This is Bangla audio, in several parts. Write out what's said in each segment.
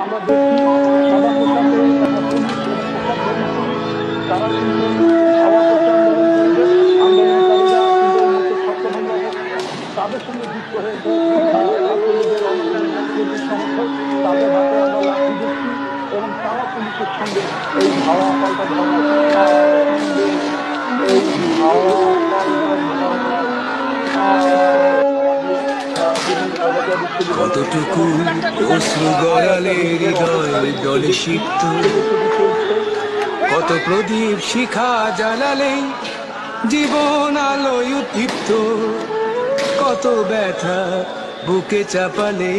আমরা দেখি সাদা পোশাকে যারা পুলিশ এবং পোশাকধারী পুলিশ তারা কিন্তু হাওয়া করছে আন্দোলনকারীদের। আন্দোলনকারীরা কিন্তু এই মুহূর্তে ছত্রভঙ্গ হচ্ছে, তাদের সঙ্গে যুক্ত হয়েছে ছাত্রলীগের অনেক কর্মী সমর্থক। তাদের হাতে আমরা লাঠি দেখছি এবং তারা পুলিশের সঙ্গে এই ধাওয়া পাল্টা ধাওয়ার সঙ্গে এই ধাওয়া পাল্টা ধাওয়ার কতটুকু অশ্রু গড়ালে হৃদয় দলে সিক্ত, কত প্রদীপ শিখা জ্বালালে জীবন আলোয় উদ্দীপ্ত, কত ব্যথা বুকে চাপালে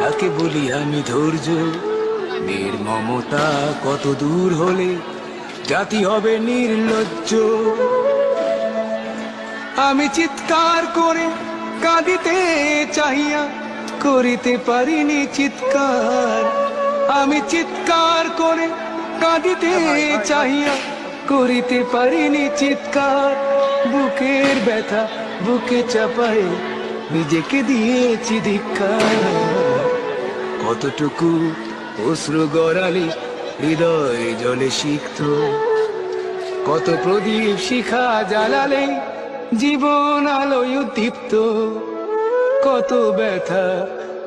তাকে বলি আমি ধৈর্য। নির্মমতা কত দূর হলে জাতি হবে নির্লজ্জ। আমি চিৎকার করে কাঁদিতে চাহিয়া করিতে পারিনি চিৎকার। আমি চিৎকার করে কাঁদিতে চাহিয়া করিতে পারিনি চিৎকার। বুকের ব্যথা বুকে চাপায় নিজেকে দিয়েছি ধিক্কার। কতটুকু অশ্রু গড়ালে হৃদয় জলে সিক্ত, কত প্রদীপ শিখা জ্বালালে জীবন আলোয় উদ্দীপ্ত, কত ব্যথা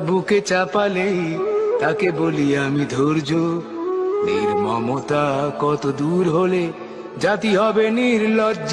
বুকে চাপালে তাকে বলি আমি ধৈর্য। নির্মমতা কত দূর হলে জাতি হবে নির্লজ্জ।